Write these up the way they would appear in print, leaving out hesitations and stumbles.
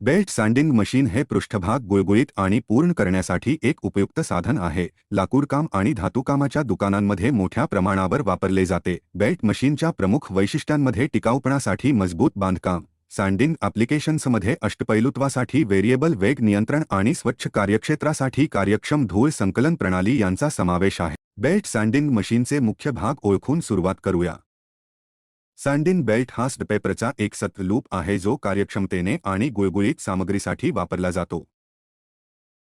Belt सँडिंग machine हे पृष्ठभाग गुळगुळीत आणि पूर्ण करण्यासाठी एक उपयुक्त साधन आहे. लाकूडकाम आणि धातुकामाच्या दुकानांमध्ये मोठ्या प्रमाणावर वापरले जाते. बेल्ट मशीनच्या प्रमुख वैशिष्ट्यांमध्ये टिकाऊपणासाठी मजबूत बांधकाम, सँडिंग ॲप्लिकेशन्समध्ये अष्टपैलुत्वासाठी व्हेरिएबल वेग नियंत्रण आणि स्वच्छ कार्यक्षेत्रासाठी कार्यक्षम धूळ संकलन प्रणाली यांचा समावेश आहे. बेल्ट सँडिंग मशीनचे मुख्य भाग ओळखून सुरुवात करूया. सँडिंग बेल्ट हा सॅंडपेपरचा एक सतत लूप आहे जो कार्यक्षमतेने आणि गुळगुळीत सामग्रीसाठी वापरला जातो.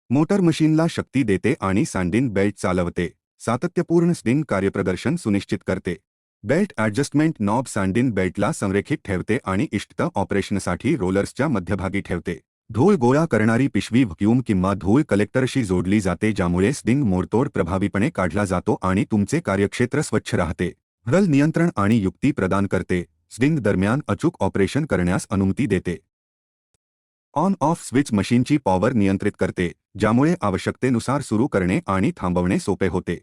मोटर मशीनला शक्ती देते आणि सँडिंग बेल्ट चालवते. सातत्यपूर्ण सँडिंग कार्यप्रदर्शन सुनिश्चित करते. बेल्ट ॲडजस्टमेंट नॉब सँडिंग बेल्टला संरेखित ठेवते आणि इष्टतम ऑपरेशनसाठी रोलर्सच्या मध्यभागी ठेवते. धूळ गोळा करणारी पिशवी व्हॅक्यूम किंवा धूळ कलेक्टरशी जोडली जाते ज्यामुळे सँडिंग मोडतोड प्रभावीपणे काढला जातो आणि तुमचे कार्यक्षेत्र स्वच्छ राहते. रल नियंत्रण आणि युक्ती प्रदान करते. सँडिंग दरम्यान अचूक ऑपरेशन करण्यास अनुमती देते. ऑन ऑफ स्विच मशीनची पॉवर नियंत्रित करते ज्यामुळे आवश्यकतेनुसार सुरू करणे आणि थांबवणे सोपे होते.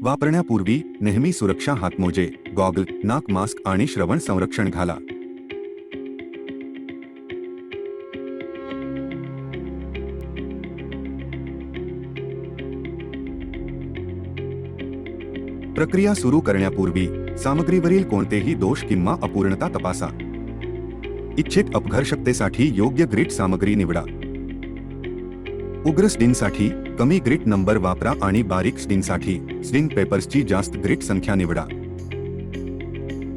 वापरण्यापूर्वी नेहमी सुरक्षा हातमोजे, गॉगल, नाक मास्क आणि श्रवण संरक्षण घाला. प्रक्रिया सुरू करण्यापूर्वी सामग्रीवरील कोणतेही दोष किंवा अपूर्णता तपासा. इच्छित अपघर्षकतेसाठी योग्य ग्रिट सामग्री निवडा. उग्र सँडिंगसाठी कमी ग्रिट नंबर वापरा आणि बारीक सँडिंगसाठी सँडिंग पेपर्सची जास्त ग्रिट संख्या निवडा.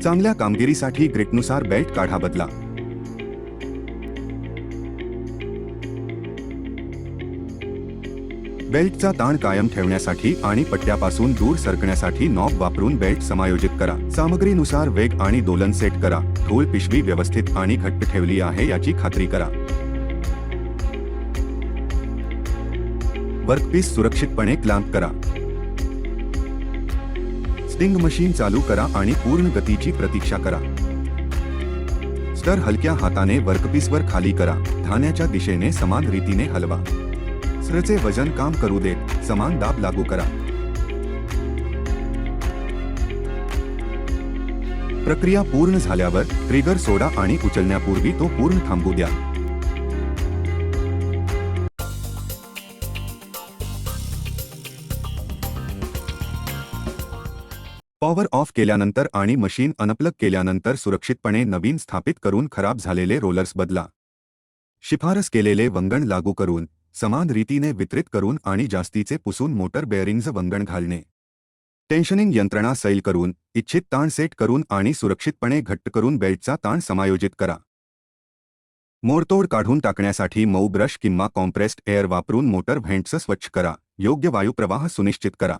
चांगल्या कामगिरीसाठी ग्रिटनुसार बेल्ट काढा बदला. बेल्टचा ताण कायम ठेवण्यासाठी आणि पट्ट्यापासून दूर सरकण्यासाठी नॉब वापरून बेल्ट समायोजित करा. सामग्रीनुसार वेग आणि दोलन सेट करा. धूळ पिशवी व्यवस्थित आणि घट्ट ठेवली आहे याची खात्री करा. वर्कपीस सुरक्षितपणे क्लॅम्प करा. सँडिंग मशीन चालू करा आणि पूर्ण गतीची प्रतीक्षा करा. स्टर हलक्या हाताने वर्कपीसवर खाली करा. धान्याच्या दिशेने समान रीतीने हलवा. स्टरचे वजन काम करू देत. समान दाब लागू करा. प्रक्रिया पूर्ण झाल्यावर ट्रिगर सोडा आणि उचलण्यापूर्वी तो पूर्ण थांबू द्या. पॉवर ऑफ केल्यानंतर आणि मशीन अनप्लग केल्यानंतर सुरक्षितपणे नवीन स्थापित करून खराब झालेले रोलर्स बदला. शिफारस केलेले वंगण लागू करून, समान रीतीने वितरित करून आणि जास्तीचे पुसून मोटर बेअरिंग्ज वंगण घालणे. टेन्शनिंग यंत्रणा सैल करून, इच्छित ताण सेट करून आणि सुरक्षितपणे घट्ट करून बेल्टचा ताण समायोजित करा. मोडतोड काढून टाकण्यासाठी मऊ ब्रश किंवा कॉम्प्रेस्ड एअर वापरून मोटर व्हेंट्स स्वच्छ करा. योग्य वायुप्रवाह सुनिश्चित करा.